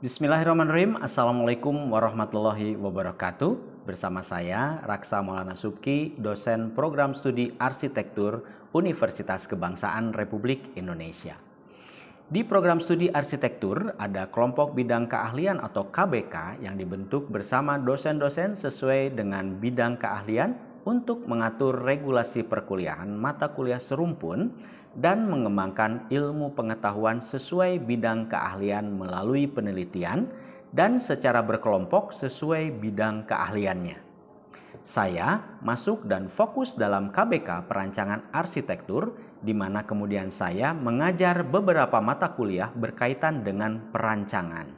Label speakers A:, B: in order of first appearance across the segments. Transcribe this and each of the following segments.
A: Bismillahirrahmanirrahim. Assalamualaikum warahmatullahi wabarakatuh. Bersama saya Raksa Maulana Subki, dosen program studi arsitektur Universitas Kebangsaan Republik Indonesia. Di program studi arsitektur ada kelompok bidang keahlian atau KBK yang dibentuk bersama dosen-dosen sesuai dengan bidang keahlian untuk mengatur regulasi perkuliahan mata kuliah serumpun dan mengembangkan ilmu pengetahuan sesuai bidang keahlian melalui penelitian dan secara berkelompok sesuai bidang keahliannya. Saya masuk dan fokus dalam KBK Perancangan Arsitektur, di mana kemudian saya mengajar beberapa mata kuliah berkaitan dengan perancangan.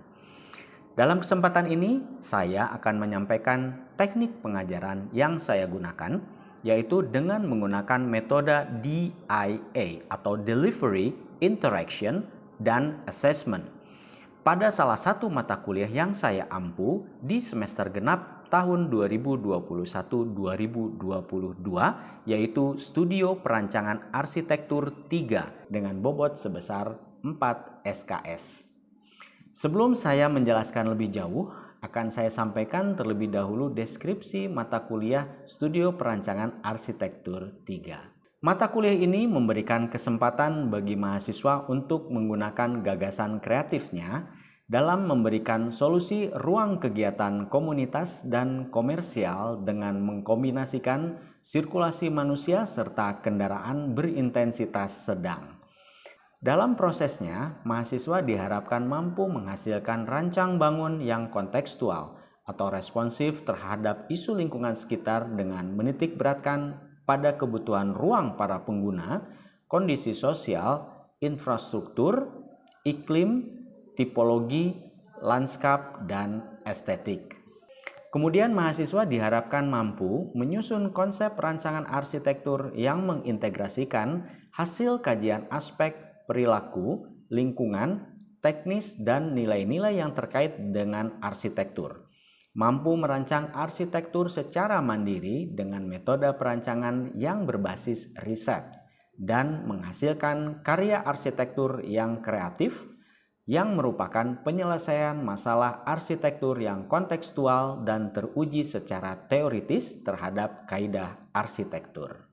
A: Dalam kesempatan ini, saya akan menyampaikan teknik pengajaran yang saya gunakan, yaitu dengan menggunakan metode DIA atau Delivery, Interaction, dan Assessment. Pada salah satu mata kuliah yang saya ampu di semester genap tahun 2021-2022, yaitu Studio Perancangan Arsitektur 3 dengan bobot sebesar 4 SKS. Sebelum saya menjelaskan lebih jauh, akan saya sampaikan terlebih dahulu deskripsi mata kuliah Studio Perancangan Arsitektur 3. Mata kuliah ini memberikan kesempatan bagi mahasiswa untuk menggunakan gagasan kreatifnya dalam memberikan solusi ruang kegiatan komunitas dan komersial dengan mengkombinasikan sirkulasi manusia serta kendaraan berintensitas sedang. Dalam prosesnya, mahasiswa diharapkan mampu menghasilkan rancang bangun yang kontekstual atau responsif terhadap isu lingkungan sekitar dengan menitik beratkan pada kebutuhan ruang para pengguna, kondisi sosial, infrastruktur, iklim, tipologi, lanskap, dan estetik. Kemudian mahasiswa diharapkan mampu menyusun konsep rancangan arsitektur yang mengintegrasikan hasil kajian aspek perilaku, lingkungan, teknis, dan nilai-nilai yang terkait dengan arsitektur. Mampu merancang arsitektur secara mandiri dengan metode perancangan yang berbasis riset dan menghasilkan karya arsitektur yang kreatif yang merupakan penyelesaian masalah arsitektur yang kontekstual dan teruji secara teoritis terhadap kaidah arsitektur.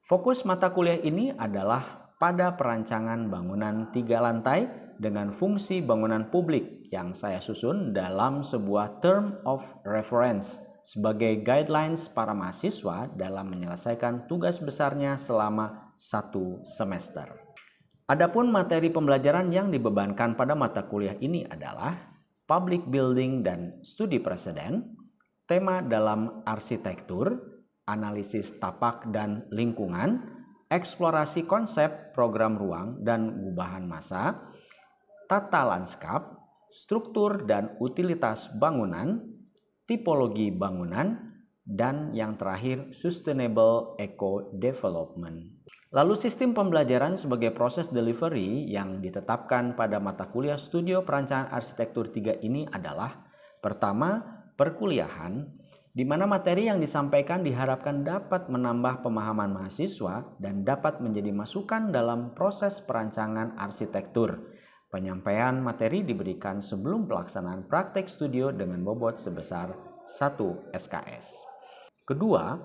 A: Fokus mata kuliah ini adalah pada perancangan bangunan 3 lantai dengan fungsi bangunan publik yang saya susun dalam sebuah term of reference sebagai guidelines para mahasiswa dalam menyelesaikan tugas besarnya selama 1 semester. Adapun materi pembelajaran yang dibebankan pada mata kuliah ini adalah public building dan studi preseden, tema dalam arsitektur, analisis tapak dan lingkungan, eksplorasi konsep program ruang dan gubahan massa, tata lanskap, struktur dan utilitas bangunan, tipologi bangunan, dan yang terakhir sustainable eco development. Lalu sistem pembelajaran sebagai proses delivery yang ditetapkan pada mata kuliah Studio Perancangan Arsitektur 3 ini adalah: pertama, perkuliahan, di mana materi yang disampaikan diharapkan dapat menambah pemahaman mahasiswa dan dapat menjadi masukan dalam proses perancangan arsitektur. Penyampaian materi diberikan sebelum pelaksanaan praktek studio dengan bobot sebesar 1 SKS. Kedua,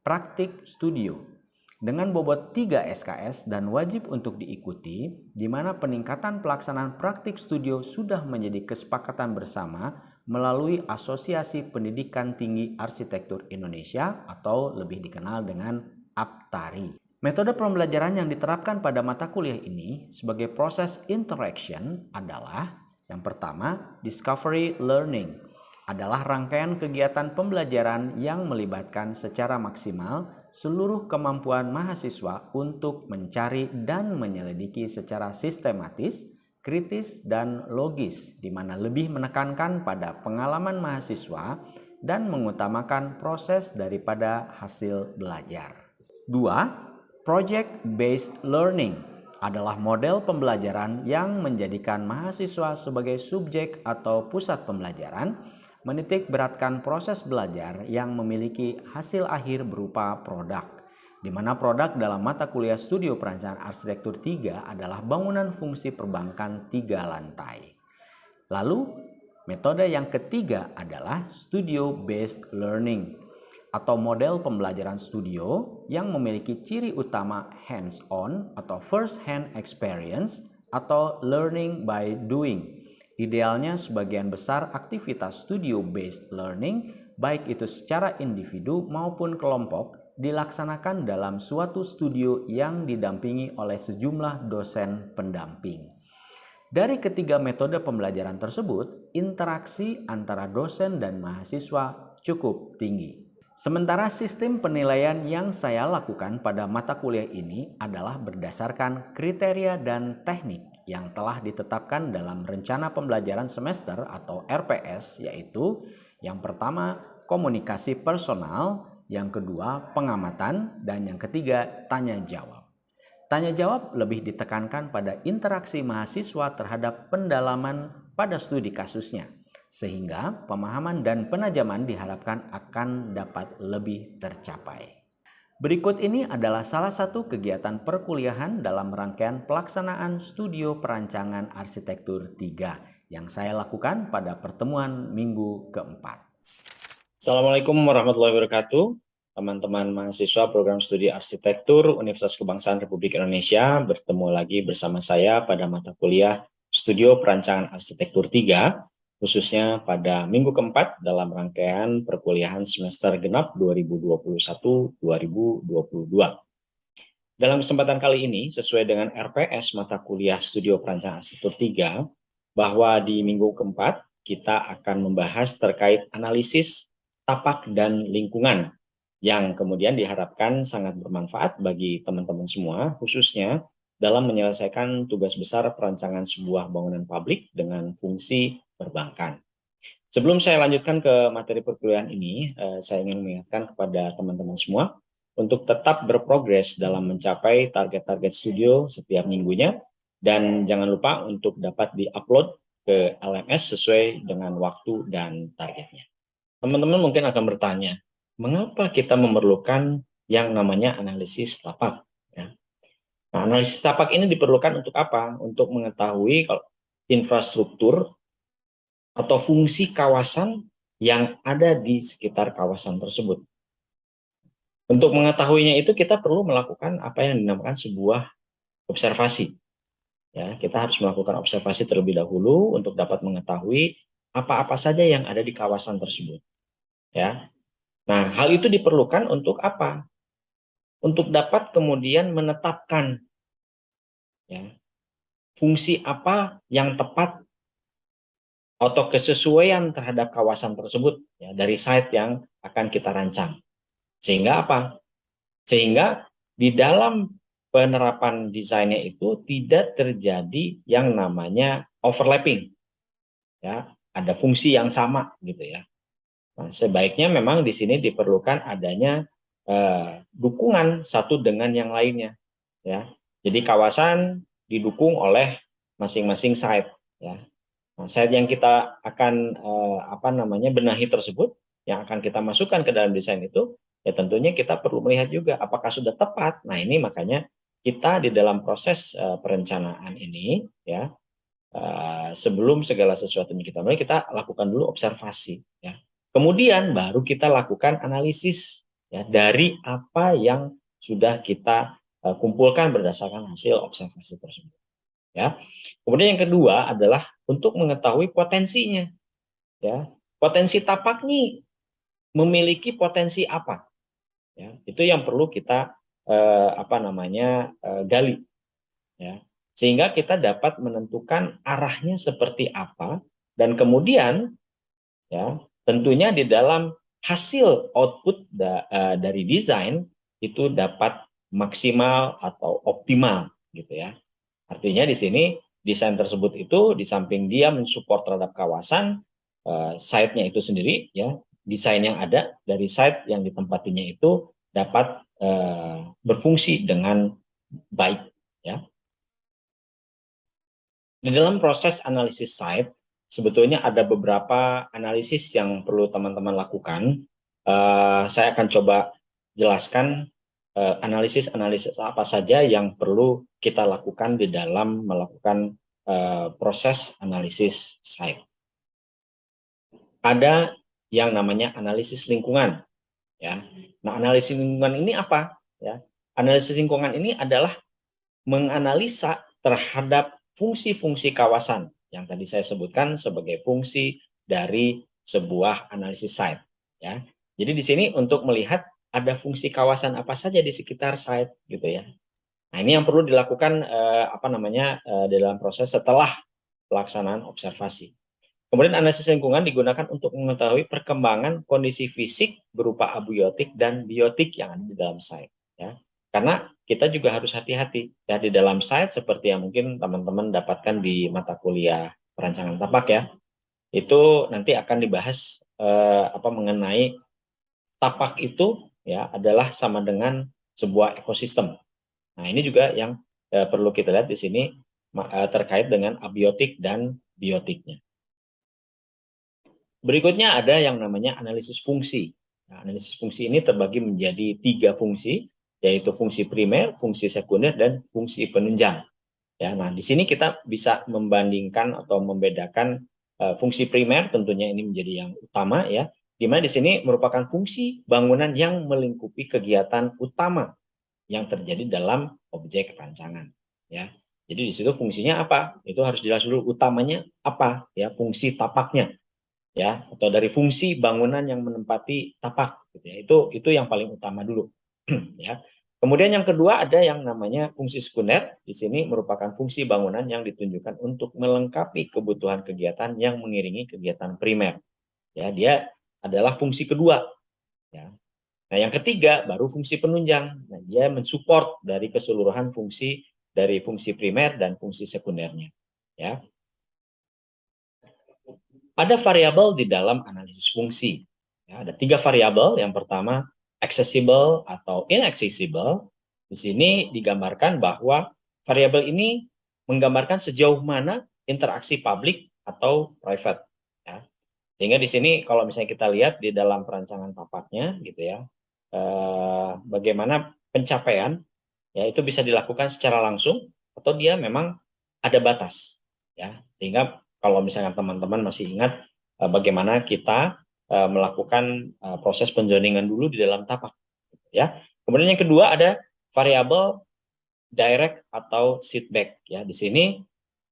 A: praktik studio dengan bobot 3 SKS dan wajib untuk diikuti, di mana peningkatan pelaksanaan praktik studio sudah menjadi kesepakatan bersama melalui Asosiasi Pendidikan Tinggi Arsitektur Indonesia atau lebih dikenal dengan APTARI. Metode pembelajaran yang diterapkan pada mata kuliah ini sebagai proses interaction adalah: yang pertama, discovery learning adalah rangkaian kegiatan pembelajaran yang melibatkan secara maksimal seluruh kemampuan mahasiswa untuk mencari dan menyelidiki secara sistematis, kritis, dan logis, di mana lebih menekankan pada pengalaman mahasiswa dan mengutamakan proses daripada hasil belajar. 2. Project-based learning adalah model pembelajaran yang menjadikan mahasiswa sebagai subjek atau pusat pembelajaran, menitik beratkan proses belajar yang memiliki hasil akhir berupa produk, di mana produk dalam mata kuliah Studio Perancangan Arsitektur 3 adalah bangunan fungsi perbankan 3 lantai. Lalu, metode yang ketiga adalah studio-based learning atau model pembelajaran studio yang memiliki ciri utama hands-on atau first-hand experience atau learning by doing. Idealnya sebagian besar aktivitas studio-based learning, baik itu secara individu maupun kelompok, dilaksanakan dalam suatu studio yang didampingi oleh sejumlah dosen pendamping. Dari ketiga metode pembelajaran tersebut, interaksi antara dosen dan mahasiswa cukup tinggi. Sementara sistem penilaian yang saya lakukan pada mata kuliah ini adalah berdasarkan kriteria dan teknik yang telah ditetapkan dalam rencana pembelajaran semester atau RPS, yaitu yang pertama komunikasi personal, yang kedua pengamatan, dan yang ketiga tanya jawab. Tanya jawab lebih ditekankan pada interaksi mahasiswa terhadap pendalaman pada studi kasusnya, sehingga pemahaman dan penajaman diharapkan akan dapat lebih tercapai. Berikut ini adalah salah satu kegiatan perkuliahan dalam rangkaian pelaksanaan studio perancangan arsitektur 3 yang saya lakukan pada pertemuan minggu keempat.
B: Assalamualaikum warahmatullahi wabarakatuh. Teman-teman mahasiswa program studi arsitektur Universitas Kebangsaan Republik Indonesia, bertemu lagi bersama saya pada mata kuliah Studio Perancangan Arsitektur 3, khususnya pada minggu keempat dalam rangkaian perkuliahan semester genap 2021-2022. Dalam kesempatan kali ini, sesuai dengan RPS mata kuliah Studio Perancangan Arsitektur 3, bahwa di minggu keempat kita akan membahas terkait analisis tapak dan lingkungan yang kemudian diharapkan sangat bermanfaat bagi teman-teman semua, khususnya dalam menyelesaikan tugas besar perancangan sebuah bangunan publik dengan fungsi perbankan. Sebelum saya lanjutkan ke materi perkuliahan ini, saya ingin mengingatkan kepada teman-teman semua untuk tetap berprogres dalam mencapai target-target studio setiap minggunya, dan jangan lupa untuk dapat di-upload ke LMS sesuai dengan waktu dan targetnya. Teman-teman mungkin akan bertanya, mengapa kita memerlukan yang namanya analisis tapak? Ya. Nah, analisis tapak ini diperlukan untuk apa? Untuk mengetahui kalau infrastruktur atau fungsi kawasan yang ada di sekitar kawasan tersebut. Untuk mengetahuinya itu kita perlu melakukan apa yang dinamakan sebuah observasi. Ya, kita harus melakukan observasi terlebih dahulu untuk dapat mengetahui apa-apa saja yang ada di kawasan tersebut. Ya. Nah, hal itu diperlukan untuk apa? Untuk dapat kemudian menetapkan ya, fungsi apa yang tepat atau kesesuaian terhadap kawasan tersebut ya, dari site yang akan kita rancang. Sehingga apa? Sehingga di dalam penerapan desainnya itu tidak terjadi yang namanya overlapping. Ya, ada fungsi yang sama gitu ya. Nah, sebaiknya memang di sini diperlukan adanya dukungan satu dengan yang lainnya ya. Jadi kawasan didukung oleh masing-masing site ya. Nah, site yang kita akan benahi tersebut yang akan kita masukkan ke dalam desain itu ya tentunya kita perlu melihat juga apakah sudah tepat. Nah, ini makanya kita di dalam proses perencanaan ini ya sebelum segala sesuatu yang kita mulai kita lakukan dulu observasi ya. Kemudian baru kita lakukan analisis ya dari apa yang sudah kita kumpulkan berdasarkan hasil observasi tersebut. Ya. Kemudian yang kedua adalah untuk mengetahui potensinya. Ya. Potensi tapak nih memiliki potensi apa? Ya, itu yang perlu kita gali. Ya. Sehingga kita dapat menentukan arahnya seperti apa dan kemudian ya tentunya di dalam hasil output dari desain itu dapat maksimal atau optimal gitu ya. Artinya di sini desain tersebut itu di samping dia mensupport terhadap kawasan site-nya itu sendiri ya, desain yang ada dari site yang ditempatinya itu dapat berfungsi dengan baik ya. Di dalam proses analisis site, sebetulnya ada beberapa analisis yang perlu teman-teman lakukan. Saya akan coba jelaskan analisis-analisis apa saja yang perlu kita lakukan di dalam melakukan proses analisis site. Ada yang namanya analisis lingkungan, ya. Nah, analisis lingkungan ini apa? Ya, analisis lingkungan ini adalah menganalisa terhadap fungsi-fungsi kawasan yang tadi saya sebutkan sebagai fungsi dari sebuah analisis site, ya. Jadi di sini untuk melihat ada fungsi kawasan apa saja di sekitar site, gitu ya. Nah, ini yang perlu dilakukan dalam proses setelah pelaksanaan observasi. Kemudian analisis lingkungan digunakan untuk mengetahui perkembangan kondisi fisik berupa abiotik dan biotik yang ada di dalam site, ya. Karena kita juga harus hati-hati ya di dalam site seperti yang mungkin teman-teman dapatkan di mata kuliah perancangan tapak, ya. Itu nanti akan dibahas mengenai tapak itu ya adalah sama dengan sebuah ekosistem. Nah, ini juga yang perlu kita lihat di sini terkait dengan abiotik dan biotiknya. Berikutnya ada yang namanya analisis fungsi. Nah, analisis fungsi ini terbagi menjadi 3 fungsi, yaitu fungsi primer, fungsi sekunder, dan fungsi penunjang. Ya, nah di sini kita bisa membandingkan atau membedakan fungsi primer, tentunya ini menjadi yang utama, ya, di mana di sini merupakan fungsi bangunan yang melingkupi kegiatan utama yang terjadi dalam objek rancangan, ya. Jadi di situ fungsinya apa? Itu harus jelas dulu utamanya apa, ya, fungsi tapaknya, ya, atau dari fungsi bangunan yang menempati tapak, gitu ya. Itu yang paling utama dulu. Ya. Kemudian yang kedua ada yang namanya fungsi sekunder. Di sini merupakan fungsi bangunan yang ditunjukkan untuk melengkapi kebutuhan kegiatan yang mengiringi kegiatan primer. Ya, dia adalah fungsi kedua, ya. Nah, yang ketiga baru fungsi penunjang. Nah, dia mensupport dari keseluruhan fungsi dari fungsi primer dan fungsi sekundernya, ya. Ada variabel di dalam analisis fungsi. Ya, ada 3 variabel. Yang pertama, accessible atau inaccessible. Di sini digambarkan bahwa variabel ini menggambarkan sejauh mana interaksi publik atau private. Ya. Sehingga di sini kalau misalnya kita lihat di dalam perancangan tapaknya, gitu ya, bagaimana pencapaian, ya, itu bisa dilakukan secara langsung atau dia memang ada batas, ya. Sehingga kalau misalnya teman-teman masih ingat bagaimana kita melakukan proses penzoningan dulu di dalam tapak, ya. Kemudian yang kedua ada variabel direct atau seatback, ya. Di sini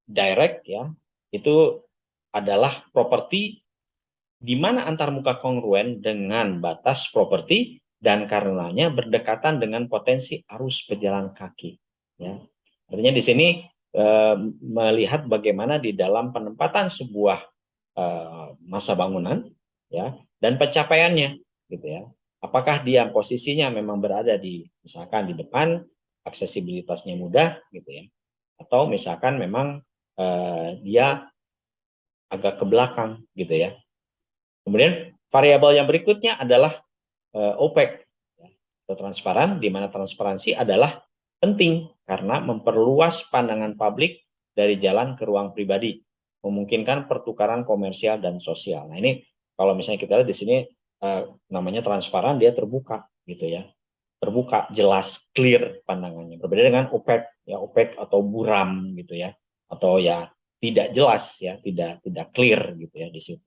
B: direct, ya, itu adalah properti di mana antarmuka kongruen dengan batas properti dan karenanya berdekatan dengan potensi arus pejalan kaki, ya. Artinya di sini melihat bagaimana di dalam penempatan sebuah masa bangunan, ya, dan pencapaiannya, gitu ya. Apakah dia posisinya memang berada di misalkan di depan, aksesibilitasnya mudah, gitu ya, atau misalkan memang dia agak ke belakang, gitu ya. Kemudian variabel yang berikutnya adalah opaque, ya, atau transparan, di mana transparansi adalah penting karena memperluas pandangan publik dari jalan ke ruang pribadi, memungkinkan pertukaran komersial dan sosial. Nah, ini kalau misalnya kita lihat di sini namanya transparan, dia terbuka, gitu ya, terbuka, jelas, clear pandangannya. Berbeda dengan opaque, ya, opaque atau buram, gitu ya, atau ya tidak jelas, ya, tidak clear, gitu ya di situ.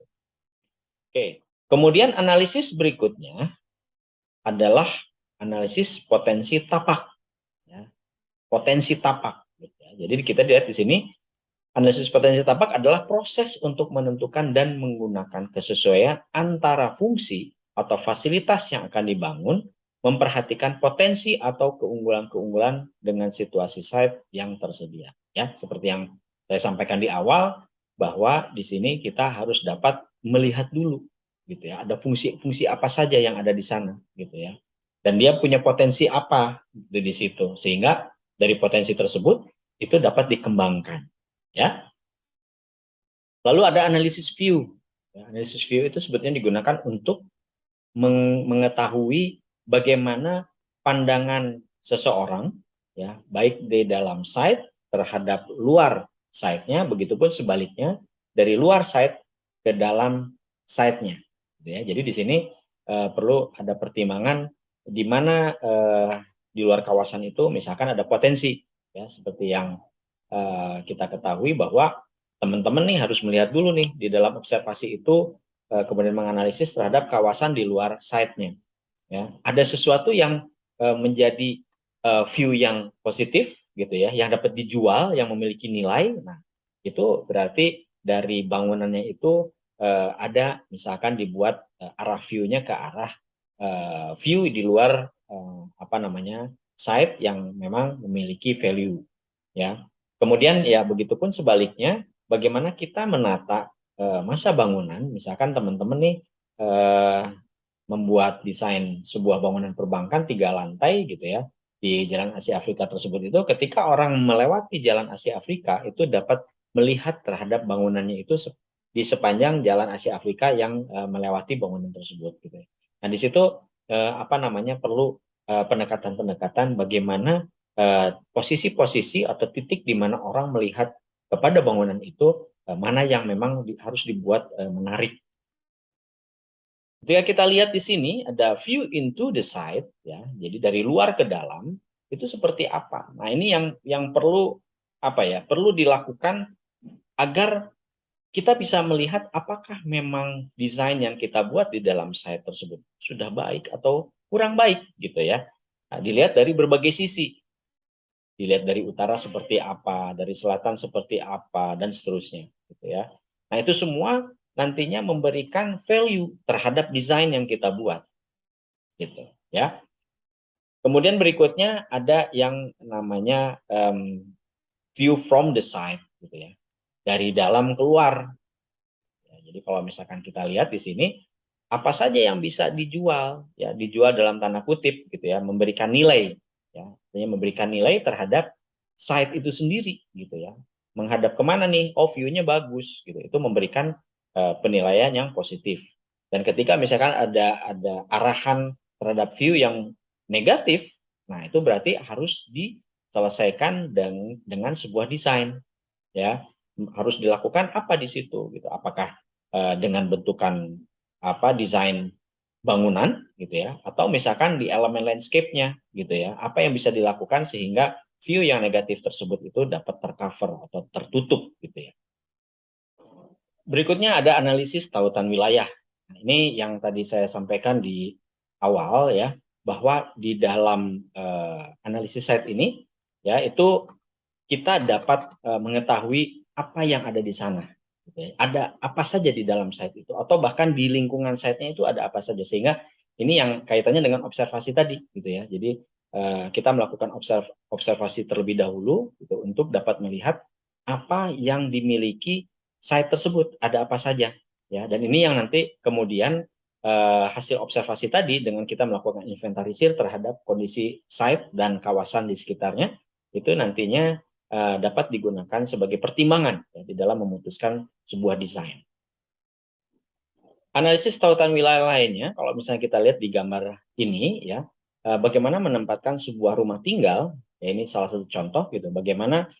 B: Oke, kemudian analisis berikutnya adalah analisis potensi tapak, ya. Potensi tapak, gitu ya. Jadi kita lihat di sini analisis potensi tapak adalah proses untuk menentukan dan menggunakan kesesuaian antara fungsi atau fasilitas yang akan dibangun, memperhatikan potensi atau keunggulan-keunggulan dengan situasi site yang tersedia, ya. Seperti yang saya sampaikan di awal bahwa di sini kita harus dapat melihat dulu, gitu ya, ada fungsi-fungsi apa saja yang ada di sana, gitu ya. Dan dia punya potensi apa di situ, sehingga dari potensi tersebut itu dapat dikembangkan, ya. Lalu ada analisis view. Ya, analisis view itu sebetulnya digunakan untuk mengetahui bagaimana pandangan seseorang, ya, baik di dalam site terhadap luar site-nya, begitupun sebaliknya dari luar site ke dalam site-nya, gitu ya. Jadi di sini perlu ada pertimbangan di mana di luar kawasan itu misalkan ada potensi, ya, seperti yang kita ketahui bahwa teman-teman nih harus melihat dulu nih di dalam observasi itu, kemudian menganalisis terhadap kawasan di luar site-nya. Ya, ada sesuatu yang menjadi view yang positif gitu ya, yang dapat dijual, yang memiliki nilai. Nah, itu berarti dari bangunannya itu ada misalkan dibuat arah view-nya ke arah view di luar apa namanya site yang memang memiliki value ya. Kemudian ya begitupun sebaliknya, bagaimana kita menata masa bangunan, misalkan teman-teman nih eh, membuat desain sebuah bangunan perbankan 3 lantai gitu ya di Jalan Asia Afrika tersebut, itu ketika orang melewati Jalan Asia Afrika itu dapat melihat terhadap bangunannya itu di sepanjang Jalan Asia Afrika yang melewati bangunan tersebut gitu ya. Nah di situ apa namanya perlu pendekatan-pendekatan bagaimana posisi-posisi atau titik di mana orang melihat kepada bangunan itu mana yang memang harus dibuat menarik. Ketika kita lihat di sini ada view into the site ya. Jadi dari luar ke dalam itu seperti apa. Nah, ini yang perlu apa ya? Perlu dilakukan agar kita bisa melihat apakah memang desain yang kita buat di dalam site tersebut sudah baik atau kurang baik gitu ya. Nah, dilihat dari berbagai sisi. Dilihat dari utara seperti apa, dari selatan seperti apa, dan seterusnya gitu ya. Nah, itu semua nantinya memberikan value terhadap desain yang kita buat gitu ya. Kemudian berikutnya ada yang namanya view from the side gitu ya. Dari dalam keluar. Ya, jadi kalau misalkan kita lihat di sini apa saja yang bisa dijual ya, dijual dalam tanda kutip gitu ya, memberikan nilai ya, artinya memberikan nilai terhadap site itu sendiri gitu ya. Menghadap kemana nih? Oh, view-nya bagus gitu. Itu memberikan penilaian yang positif. Dan ketika misalkan ada arahan terhadap view yang negatif, nah itu berarti harus diselesaikan dengan sebuah desain ya. Harus dilakukan apa di situ gitu. Apakah dengan bentukan apa desain bangunan gitu ya, atau misalkan di elemen landscape-nya gitu ya, apa yang bisa dilakukan sehingga view yang negatif tersebut itu dapat tercover atau tertutup gitu ya. Berikutnya ada analisis tautan wilayah. Nah, ini yang tadi saya sampaikan di awal ya, bahwa di dalam analisis site ini ya itu kita dapat mengetahui apa yang ada di sana. Gitu ya. Ada apa saja di dalam site itu, atau bahkan di lingkungan site-nya itu ada apa saja, sehingga ini yang kaitannya dengan observasi tadi gitu ya. Jadi kita melakukan observasi terlebih dahulu gitu, untuk dapat melihat apa yang dimiliki site tersebut, ada apa saja ya. Dan ini yang nanti kemudian hasil observasi tadi dengan kita melakukan inventarisir terhadap kondisi site dan kawasan di sekitarnya, itu nantinya dapat digunakan sebagai pertimbangan ya, di dalam memutuskan sebuah desain. Analisis tautan wilayah lainnya, kalau misalnya kita lihat di gambar ini ya, bagaimana menempatkan sebuah rumah tinggal, ya ini salah satu contoh gitu, bagaimana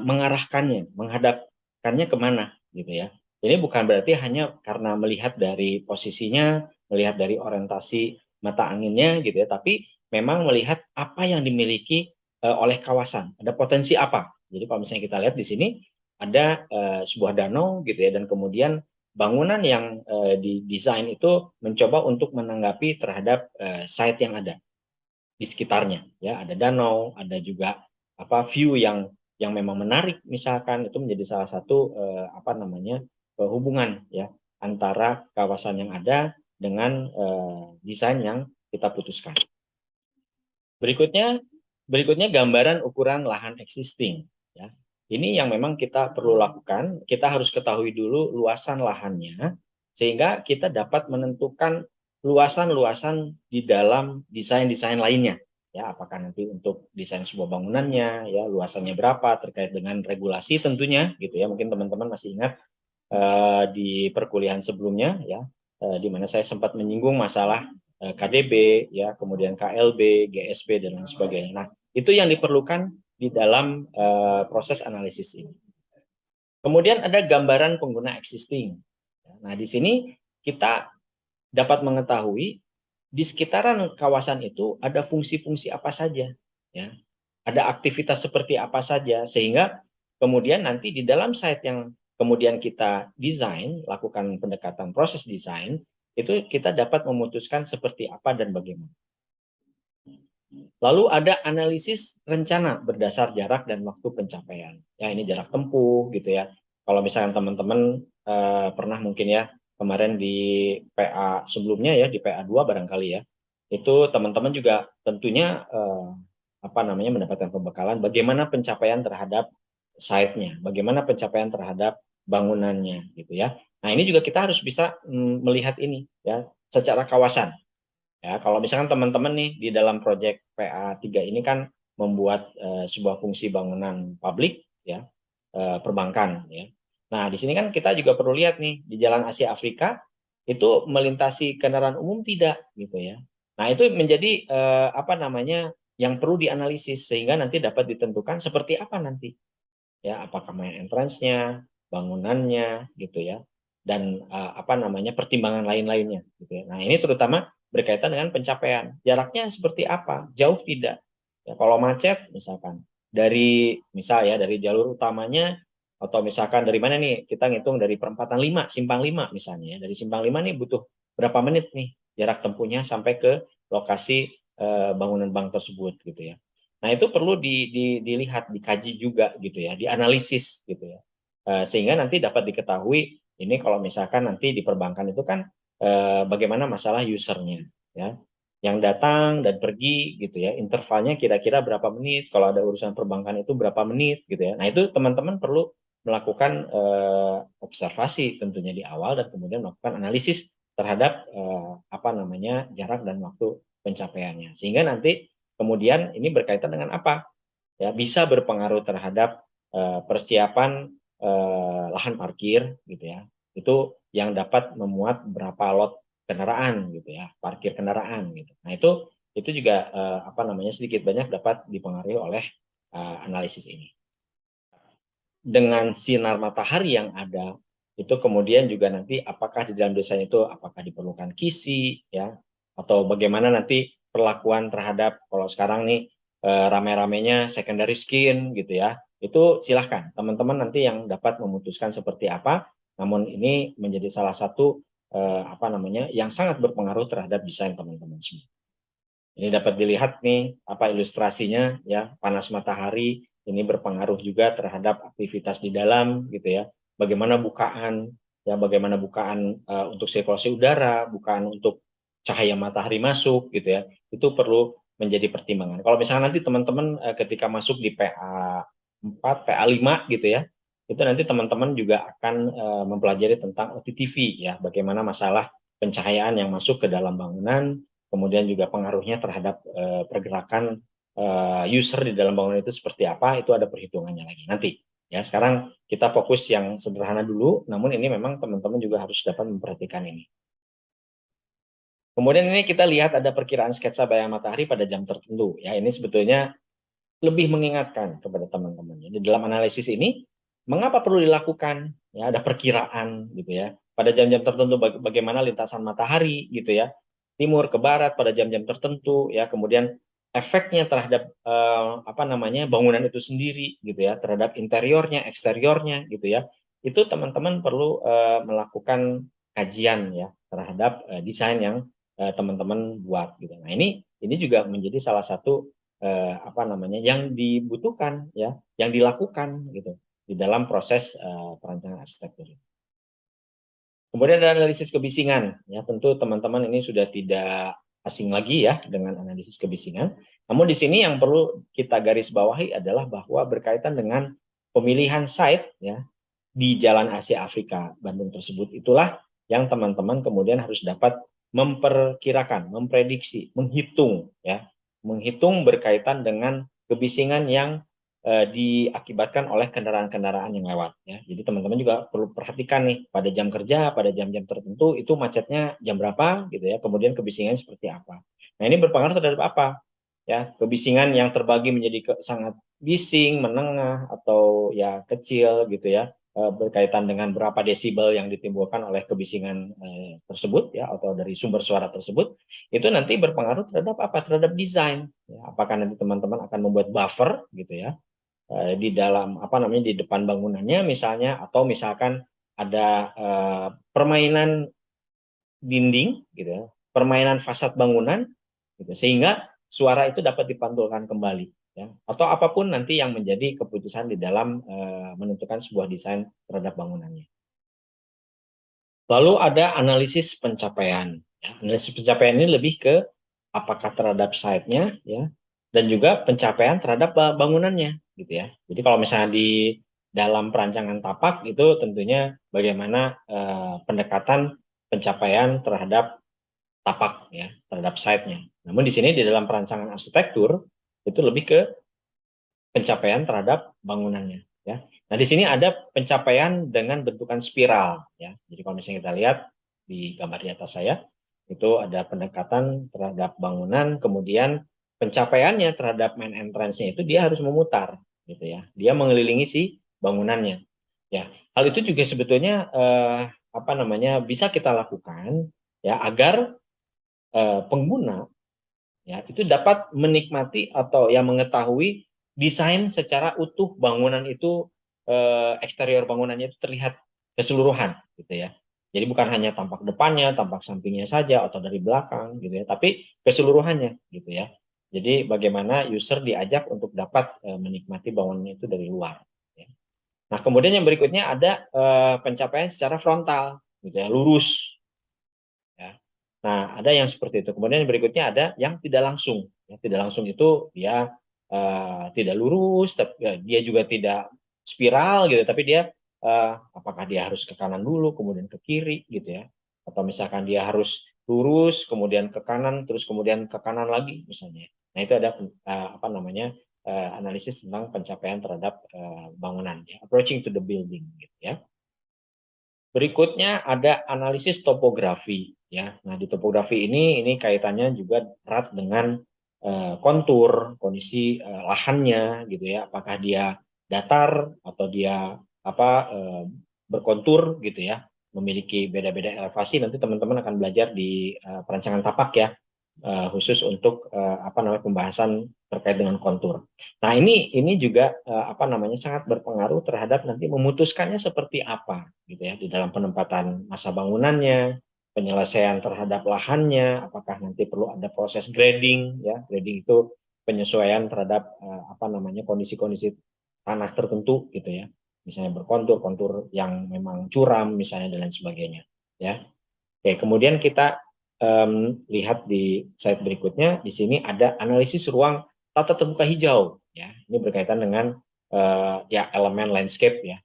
B: mengarahkannya, menghadapkannya kemana gitu ya. Ini bukan berarti hanya karena melihat dari posisinya, melihat dari orientasi mata anginnya gitu ya, tapi memang melihat apa yang dimiliki oleh kawasan, ada potensi apa. Jadi kalau misalnya kita lihat di sini ada sebuah danau gitu ya, dan kemudian bangunan yang didesain itu mencoba untuk menanggapi terhadap site yang ada di sekitarnya ya, ada danau, ada juga apa view yang memang menarik, misalkan itu menjadi salah satu apa namanya hubungan ya antara kawasan yang ada dengan desain yang kita putuskan. Berikutnya gambaran ukuran lahan existing ya. Ini yang memang kita perlu lakukan. Kita harus ketahui dulu luasan lahannya sehingga kita dapat menentukan luasan-luasan di dalam desain-desain lainnya. Ya, apakah nanti untuk desain sebuah bangunannya ya luasannya berapa, terkait dengan regulasi tentunya gitu ya. Mungkin teman-teman masih ingat di perkuliahan sebelumnya ya, di mana saya sempat menyinggung masalah KDB ya, kemudian KLB, GSP dan lain sebagainya. Nah, itu yang diperlukan di dalam proses analisis ini. Kemudian ada gambaran pengguna existing. Nah, di sini kita dapat mengetahui di sekitaran kawasan itu ada fungsi-fungsi apa saja ya. Ada aktivitas seperti apa saja, sehingga kemudian nanti di dalam site yang kemudian kita desain, lakukan pendekatan proses desain, itu kita dapat memutuskan seperti apa dan bagaimana. Lalu ada analisis rencana berdasar jarak dan waktu pencapaian. Ya, ini jarak tempuh gitu ya. Kalau misalnya teman-teman pernah mungkin ya kemarin di PA sebelumnya ya, di PA 2 barangkali ya, itu teman-teman juga tentunya apa namanya mendapatkan pembekalan bagaimana pencapaian terhadap site-nya, bagaimana pencapaian terhadap bangunannya gitu ya. Nah, ini juga kita harus bisa melihat ini ya secara kawasan. Ya, kalau misalkan teman-teman nih di dalam proyek PA 3 ini kan membuat sebuah fungsi bangunan publik ya, perbankan ya. Nah, di sini kan kita juga perlu lihat nih di Jalan Asia Afrika itu melintasi kendaraan umum tidak gitu ya. Nah, itu menjadi apa namanya yang perlu dianalisis sehingga nanti dapat ditentukan seperti apa nanti ya, apakah main entrance-nya, bangunannya gitu ya, dan apa namanya pertimbangan lain-lainnya gitu ya. Nah, ini terutama berkaitan dengan pencapaian. Jaraknya seperti apa? Jauh tidak? Ya, kalau macet misalkan dari misal ya dari jalur utamanya atau misalkan dari mana nih kita ngitung dari perempatan 5, simpang 5 misalnya ya. Dari simpang 5 nih butuh berapa menit nih jarak tempuhnya sampai ke lokasi bangunan bank tersebut gitu ya. Nah, itu perlu dilihat, dikaji juga gitu ya, dianalisis gitu ya. Sehingga nanti dapat diketahui ini kalau misalkan nanti di perbankan itu kan bagaimana masalah usernya ya. Yang datang dan pergi gitu ya, intervalnya kira-kira berapa menit, kalau ada urusan perbankan itu berapa menit gitu ya. Nah, itu teman-teman perlu melakukan observasi tentunya di awal dan kemudian melakukan analisis terhadap apa namanya jarak dan waktu pencapaiannya. Sehingga nanti kemudian ini berkaitan dengan apa? Ya, bisa berpengaruh terhadap persiapan lahan parkir gitu ya. Itu yang dapat memuat berapa lot kendaraan gitu ya, parkir kendaraan gitu. Nah, itu juga apa namanya sedikit banyak dapat dipengaruhi oleh analisis ini. Dengan sinar matahari yang ada, itu kemudian juga nanti apakah di dalam desain itu apakah diperlukan kisi ya atau bagaimana nanti perlakuan terhadap kalau sekarang nih rame-ramenya secondary skin gitu ya. Itu silahkan teman-teman nanti yang dapat memutuskan seperti apa. Namun ini menjadi salah satu apa namanya yang sangat berpengaruh terhadap desain teman-teman semua. Ini dapat dilihat nih apa ilustrasinya ya, panas matahari ini berpengaruh juga terhadap aktivitas di dalam gitu ya. Bagaimana bukaan ya, bagaimana bukaan untuk sirkulasi udara, bukaan untuk cahaya matahari masuk gitu ya. Itu perlu menjadi pertimbangan. Kalau misalnya nanti teman-teman ketika masuk di PA 4, PA 5 gitu ya, itu nanti teman-teman juga akan mempelajari tentang OTTV ya, bagaimana masalah pencahayaan yang masuk ke dalam bangunan, kemudian juga pengaruhnya terhadap pergerakan user di dalam bangunan itu seperti apa, itu ada perhitungannya lagi nanti. Ya, sekarang kita fokus yang sederhana dulu, namun ini memang teman-teman juga harus dapat memperhatikan ini. Kemudian ini kita lihat ada perkiraan sketsa bayang matahari pada jam tertentu. Ya, ini sebetulnya lebih mengingatkan kepada teman-teman. Jadi dalam analisis ini, mengapa perlu dilakukan? Ya, ada perkiraan gitu ya. Pada jam-jam tertentu bagaimana lintasan matahari gitu ya. Timur ke barat pada jam-jam tertentu ya. Kemudian efeknya terhadap apa namanya bangunan itu sendiri gitu ya, terhadap interiornya, eksteriornya gitu ya. Itu teman-teman perlu melakukan kajian ya terhadap desain yang teman-teman buat gitu. Nah, ini juga menjadi salah satu apa namanya yang dibutuhkan ya, yang dilakukan gitu di dalam proses perancangan arsitektur. Kemudian ada analisis kebisingan ya, tentu teman-teman ini sudah tidak asing lagi ya dengan analisis kebisingan. Namun di sini yang perlu kita garis bawahi adalah bahwa berkaitan dengan pemilihan site ya di Jalan Asia Afrika Bandung tersebut, itulah yang teman-teman kemudian harus dapat memperkirakan, memprediksi, menghitung ya, menghitung berkaitan dengan kebisingan yang diakibatkan oleh kendaraan-kendaraan yang lewat ya. Jadi teman-teman juga perlu perhatikan nih pada jam kerja, pada jam-jam tertentu itu macetnya jam berapa gitu ya. Kemudian kebisingan seperti apa. Nah, ini berpengaruh terhadap apa? Ya, kebisingan yang terbagi menjadi sangat bising, menengah atau ya kecil gitu ya, berkaitan dengan berapa desibel yang ditimbulkan oleh kebisingan tersebut ya atau dari sumber suara tersebut, itu nanti berpengaruh terhadap apa? Terhadap desain. Ya, apakah nanti teman-teman akan membuat buffer gitu ya, di dalam di depan bangunannya misalnya, atau misalkan ada permainan dinding gitu ya, permainan fasad bangunan gitu, sehingga suara itu dapat dipantulkan kembali ya, atau apapun nanti yang menjadi keputusan di dalam menentukan sebuah desain terhadap bangunannya. Lalu ada analisis pencapaian ya. Analisis pencapaian ini lebih ke apakah terhadap site-nya ya, dan juga pencapaian terhadap bangunannya gitu ya. Jadi kalau misalnya di dalam perancangan tapak itu tentunya bagaimana pendekatan pencapaian terhadap tapak ya, terhadap site-nya. Namun di sini di dalam perancangan arsitektur itu lebih ke pencapaian terhadap bangunannya ya. Nah, di sini ada pencapaian dengan bentukan spiral ya. Jadi kalau misalnya kita lihat di gambar di atas saya, itu ada pendekatan terhadap bangunan, kemudian pencapaiannya terhadap main entrance-nya itu dia harus memutar gitu ya. Dia mengelilingi si bangunannya. Ya, hal itu juga sebetulnya bisa kita lakukan ya agar pengguna ya itu dapat menikmati atau yang mengetahui desain secara utuh bangunan itu, eksterior bangunannya itu terlihat keseluruhan gitu ya. Jadi bukan hanya tampak depannya, tampak sampingnya saja atau dari belakang gitu ya, tapi keseluruhannya gitu ya. Jadi bagaimana user diajak untuk dapat menikmati bangunan itu dari luar ya. Nah, kemudian yang berikutnya ada pencapaian secara frontal gitu ya, lurus ya. Nah, ada yang seperti itu. Kemudian yang berikutnya ada yang tidak langsung. Ya, tidak langsung itu dia tidak lurus, tapi dia juga tidak spiral gitu, tapi dia apakah dia harus ke kanan dulu, kemudian ke kiri gitu ya, atau misalkan dia harus lurus, kemudian ke kanan, terus kemudian ke kanan lagi misalnya. Nah, itu ada analisis tentang pencapaian terhadap bangunan, ya, approaching to the building gitu ya. Berikutnya ada analisis topografi ya. Nah, di topografi ini kaitannya juga erat dengan kontur, kondisi lahannya gitu ya. Apakah dia datar atau dia berkontur gitu ya. Memiliki beda-beda elevasi. Nanti teman-teman akan belajar di perancangan tapak ya. Khusus untuk pembahasan terkait dengan kontur. Nah, ini juga sangat berpengaruh terhadap nanti memutuskannya seperti apa gitu ya di dalam penempatan masa bangunannya, penyelesaian terhadap lahannya, apakah nanti perlu ada proses grading ya. Grading itu penyesuaian terhadap kondisi-kondisi tanah tertentu gitu ya. Misalnya berkontur-kontur yang memang curam misalnya dan lain sebagainya ya. Oke, kemudian kita lihat di slide berikutnya, di sini ada analisis ruang tata terbuka hijau ya. Ini berkaitan dengan elemen landscape ya.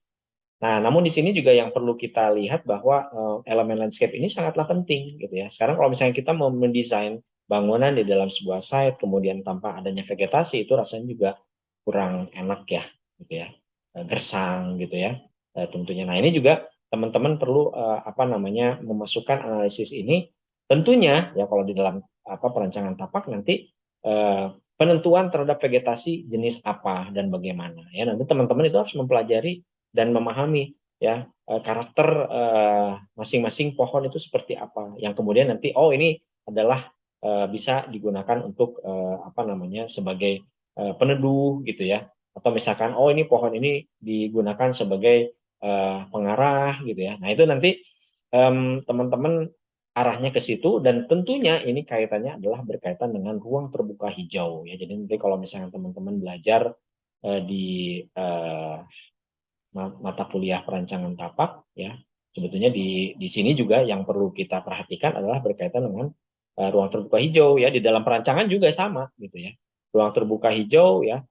B: Nah, namun di sini juga yang perlu kita lihat bahwa elemen landscape ini sangatlah penting gitu ya. Sekarang kalau misalnya kita mau mendesain bangunan di dalam sebuah site kemudian tanpa adanya vegetasi, itu rasanya juga kurang enak ya gitu ya. Gersang gitu ya. Tentunya. Nah, ini juga teman-teman perlu memasukkan analisis ini. Tentunya ya kalau di dalam perancangan tapak nanti penentuan terhadap vegetasi jenis apa dan bagaimana ya, nanti teman-teman itu harus mempelajari dan memahami ya karakter masing-masing pohon itu seperti apa, yang kemudian nanti ini adalah bisa digunakan untuk sebagai peneduh gitu ya, atau misalkan ini pohon ini digunakan sebagai pengarah gitu ya. Nah, itu nanti teman-teman arahnya ke situ, dan tentunya ini kaitannya adalah berkaitan dengan ruang terbuka hijau ya. Jadi nanti kalau misalnya teman-teman belajar di mata kuliah perancangan tapak ya, sebetulnya di sini juga yang perlu kita perhatikan adalah berkaitan dengan ruang terbuka hijau ya. Di dalam perancangan juga sama gitu ya. Ruang terbuka hijau ya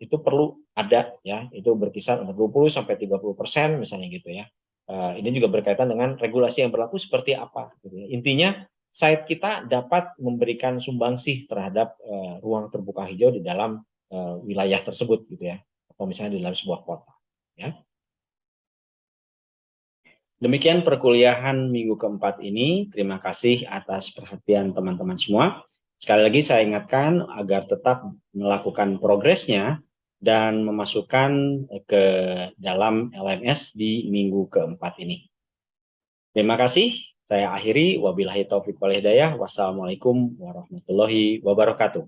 B: itu perlu ada ya, itu berkisar 20-30% misalnya gitu ya. Ini juga berkaitan dengan regulasi yang berlaku seperti apa gitu ya. Intinya site kita dapat memberikan sumbangsih terhadap ruang terbuka hijau di dalam wilayah tersebut gitu ya, atau misalnya di dalam sebuah kota ya. Demikian perkuliahan minggu keempat ini. Terima kasih atas perhatian teman-teman semua. Sekali lagi saya ingatkan agar tetap melakukan progresnya dan memasukkan ke dalam LMS di minggu keempat ini. Terima kasih. Saya akhiri. Wabillahi taufiq wal hidayah. Wassalamualaikum warahmatullahi wabarakatuh.